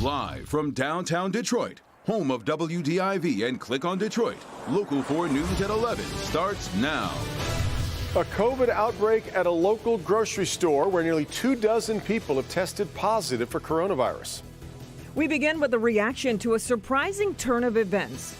Live from downtown Detroit, home of WDIV and Click on Detroit, Local 4 News at 11 starts now. A COVID outbreak at a local grocery store where nearly 24 people have tested positive for coronavirus. We begin with a reaction to a surprising turn of events.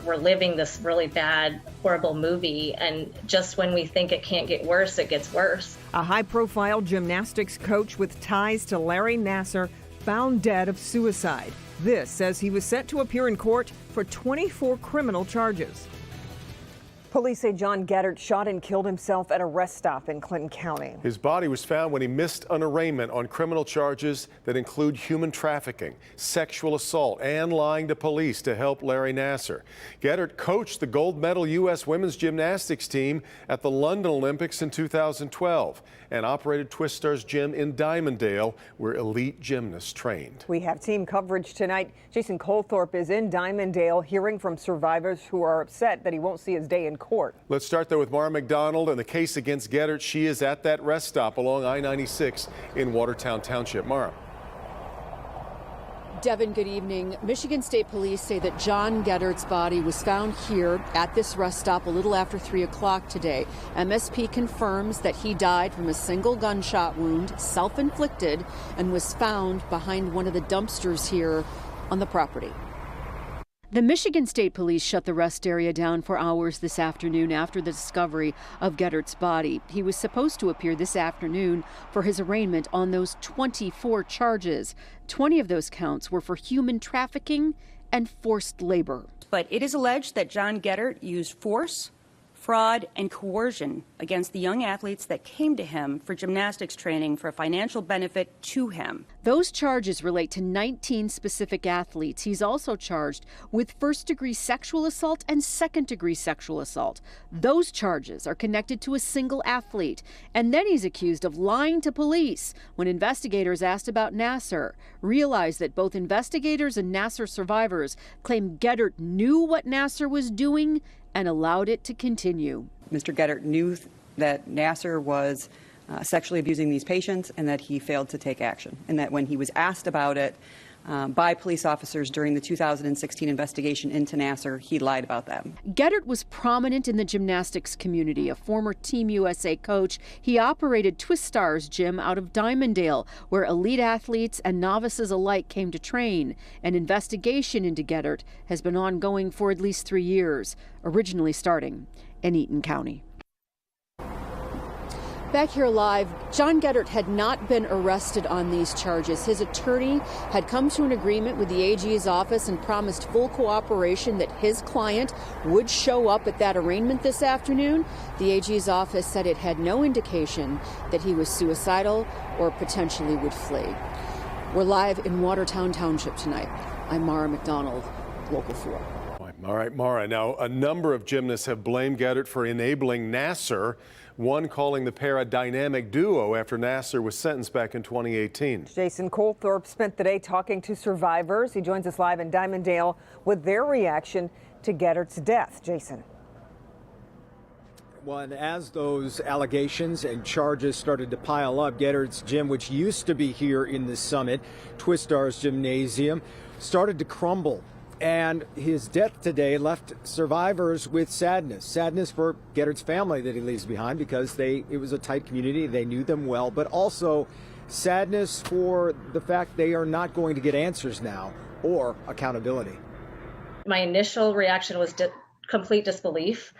We're living this really bad, horrible movie, and just when we think it can't get worse, it gets worse. A high-profile gymnastics coach with ties to Larry Nassar found dead of suicide. This says he was set to appear in court for 24 criminal charges. Police say John Geddert shot and killed himself at a rest stop in Clinton County. His body was found when he missed an arraignment on criminal charges that include human trafficking, sexual assault, and lying to police to help Larry Nassar. Geddert coached the gold medal U.S. women's gymnastics team at the London Olympics in 2012 and operated Twistar's gym in Diamondale, where elite gymnasts trained. We have team coverage tonight. Jason Colthorpe is in Diamondale hearing from survivors who are upset that he won't see his day in court. Let's start there with Mara McDonald and the case against Geddert. She is at that rest stop along I-96 in Watertown Township. Mara. Devin, good evening. Michigan State Police say that John Geddert's body was found here at this rest stop a little after 3 o'clock today. MSP confirms that he died from a single gunshot wound, self-inflicted, and was found behind one of the dumpsters here on the property. The Michigan State Police shut the rest area down for hours this afternoon after the discovery of Geddert's body. He was supposed to appear this afternoon for his arraignment on those 24 charges. 20 of those counts were for human trafficking and forced labor. But it is alleged that John Geddert used force, fraud, and coercion against the young athletes that came to him for gymnastics training for financial benefit to him. Those charges relate to 19 specific athletes. He's also charged with first-degree sexual assault and second-degree sexual assault. Those charges are connected to a single athlete. And then he's accused of lying to police when investigators asked about Nassar, realized that both investigators and Nassar survivors claim Geddert knew what Nassar was doing and allowed it to continue. Mr. Geddert knew that Nassar was sexually abusing these patients and that he failed to take action, and that when he was asked about it by police officers during the 2016 investigation into Nassar, he lied about that. Geddert was prominent in the gymnastics community, a former Team USA coach. He operated Twistar's gym out of Diamondale, where elite athletes and novices alike came to train. An investigation into Geddert has been ongoing for at least 3 years, originally starting in Eaton County. Back here live, John Geddert had not been arrested on these charges. His attorney had come to an agreement with the AG's office and promised full cooperation that his client would show up at that arraignment this afternoon. The AG's office said it had no indication that he was suicidal or potentially would flee. We're live in Watertown Township tonight. I'm Mara McDonald, Local 4. All right, Mara. Now, a number of gymnasts have blamed Geddert for enabling Nassar, one calling the pair a dynamic duo after Nassar was sentenced back in 2018. Jason Colthorpe spent the day talking to survivors. He joins us live in Diamondale with their reaction to Geddert's death. Jason. Well, and as those allegations and charges started to pile up, Geddert's gym, which used to be here in the Summit, Twistar's gymnasium, started to crumble. And his death today left survivors with sadness. Sadness for Geddert's family that he leaves behind, because it was a tight community. They knew them well, but also sadness for the fact they are not going to get answers now or accountability. My initial reaction was complete disbelief.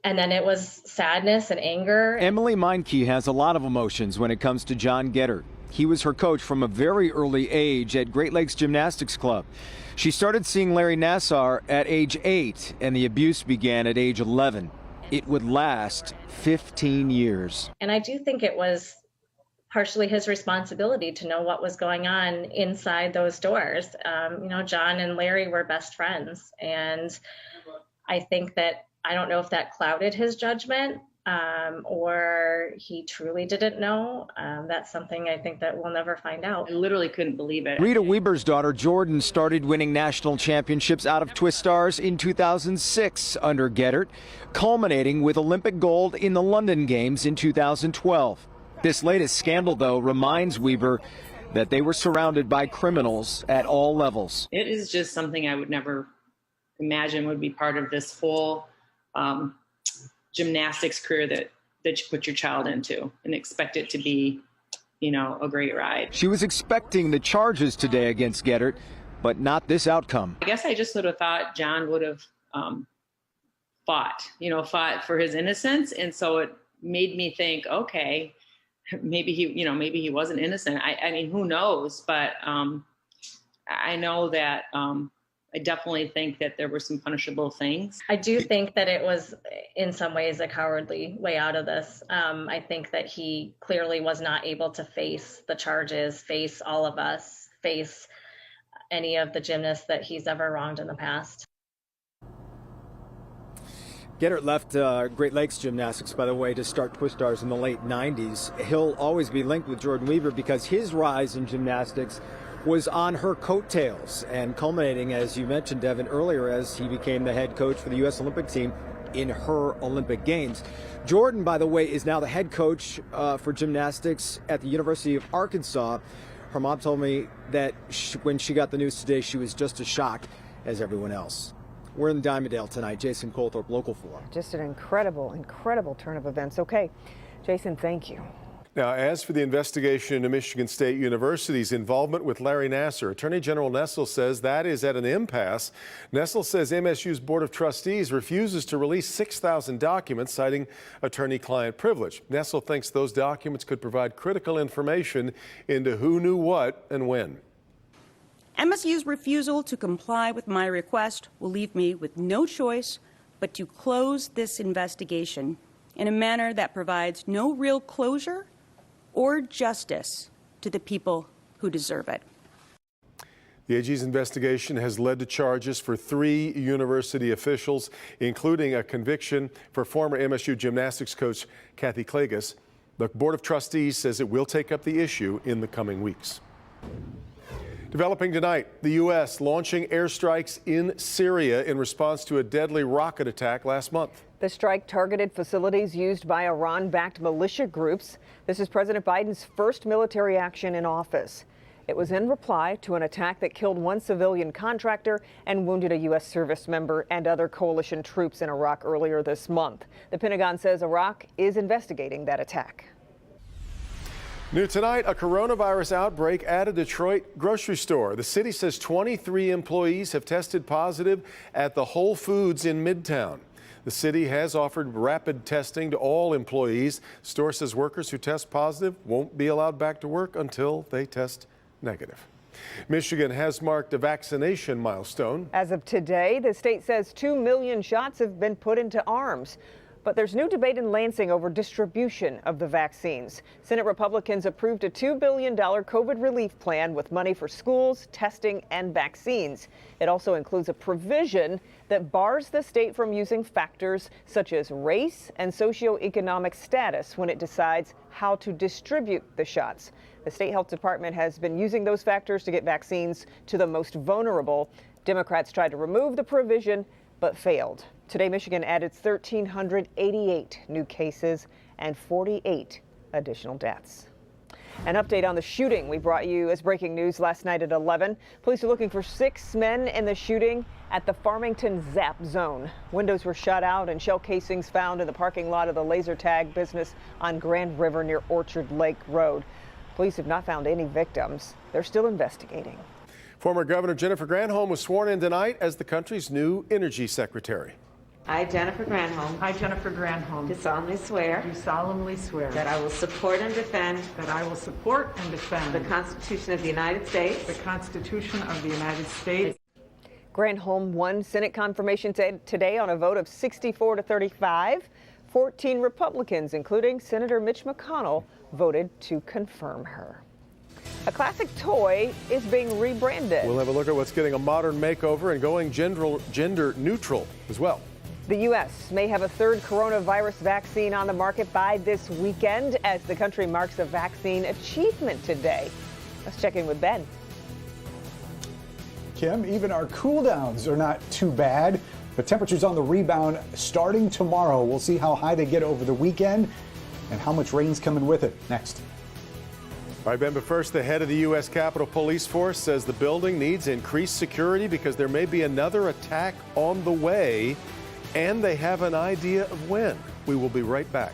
And then it was sadness and anger. Emily Meinke has a lot of emotions when it comes to John Geddert. He was her coach from a very early age at Great Lakes Gymnastics Club. She started seeing Larry Nassar at age 8, and the abuse began at age 11. It would last 15 years. And I do think it was partially his responsibility to know what was going on inside those doors. John and Larry were best friends. And I think that, I don't know if that clouded his judgment, or he truly didn't know. That's something I think that we'll never find out. I literally couldn't believe it. Rita Weber's daughter Jordan started winning national championships out of Twistars in 2006 under Geddert, culminating with Olympic gold in the London Games in 2012. This latest scandal, though, reminds Weber that they were surrounded by criminals at all levels. It is just something I would never imagine would be part of this whole gymnastics career that you put your child into and expect it to be, a great ride. She was expecting the charges today against Geddert, but not this outcome. I guess I just would have thought John would have fought for his innocence. And so it made me think, okay, maybe he wasn't innocent. I mean, who knows? But I know that I definitely think that there were some punishable things. I do think that it was in some ways a cowardly way out of this. I think that he clearly was not able to face the charges, face all of us, face any of the gymnasts that he's ever wronged in the past. Geddert left Great Lakes Gymnastics, by the way, to start Twistars in the late 90s. He'll always be linked with Jordan Weaver because his rise in gymnastics was on her coattails and culminating, as you mentioned, Devin, earlier, as he became the head coach for the U.S. Olympic team in her Olympic Games. Jordan, by the way, is now the head coach for gymnastics at the University of Arkansas. Her mom told me that when she got the news today, she was just as shocked as everyone else. We're in Dimondale tonight. Jason Colthorpe, Local 4. Just an incredible turn of events. Okay, Jason, thank you. Now, as for the investigation into Michigan State University's involvement with Larry Nassar, Attorney General Nessel says that is at an impasse. Nessel says MSU's Board of Trustees refuses to release 6,000 documents, citing attorney-client privilege. Nessel thinks those documents could provide critical information into who knew what and when. MSU's refusal to comply with my request will leave me with no choice but to close this investigation in a manner that provides no real closure or justice to the people who deserve it. The AG's investigation has led to charges for 3 university officials, including a conviction for former MSU gymnastics coach Kathy Klages. The Board of Trustees says it will take up the issue in the coming weeks. Developing tonight, the U.S. launching airstrikes in Syria in response to a deadly rocket attack last month. The strike targeted facilities used by Iran-backed militia groups. This is President Biden's first military action in office. It was in reply to an attack that killed 1 civilian contractor and wounded a U.S. service member and other coalition troops in Iraq earlier this month. The Pentagon says Iraq is investigating that attack. New tonight, a coronavirus outbreak at a Detroit grocery store. The city says 23 employees have tested positive at the Whole Foods in Midtown. The city has offered rapid testing to all employees. The store says workers who test positive won't be allowed back to work until they test negative. Michigan has marked a vaccination milestone. As of today, the state says 2 million shots have been put into arms. But there's new debate in Lansing over distribution of the vaccines. Senate Republicans approved a $2 billion COVID relief plan with money for schools, testing, and vaccines. It also includes a provision that bars the state from using factors such as race and socioeconomic status when it decides how to distribute the shots. The state health department has been using those factors to get vaccines to the most vulnerable. Democrats tried to remove the provision but failed. Today, Michigan added 1,388 new cases and 48 additional deaths. An update on the shooting we brought you as breaking news last night at 11. Police are looking for 6 men in the shooting at the Farmington Zap Zone. Windows were shot out and shell casings found in the parking lot of the laser tag business on Grand River near Orchard Lake Road. Police have not found any victims. They're still investigating. Former Governor Jennifer Granholm was sworn in tonight as the country's new energy secretary. I, Jennifer Granholm. I, Jennifer Granholm. Do solemnly swear. Do solemnly swear. That I will support and defend. That I will support and defend. The Constitution of the United States. The Constitution of the United States. Granholm won Senate confirmation today on a vote of 64 to 35. 14 Republicans, including Senator Mitch McConnell, voted to confirm her. A classic toy is being rebranded. We'll have a look at what's getting a modern makeover and going gender neutral as well. The U.S. may have a 3rd coronavirus vaccine on the market by this weekend as the country marks a vaccine achievement today. Let's check in with Ben. Kim, even our cool downs are not too bad, but temperatures on the rebound starting tomorrow. We'll see how high they get over the weekend and how much rain's coming with it next. All right, Ben, but first, the head of the U.S. Capitol Police Force says the building needs increased security because there may be another attack on the way, and they have an idea of when. We will be right back.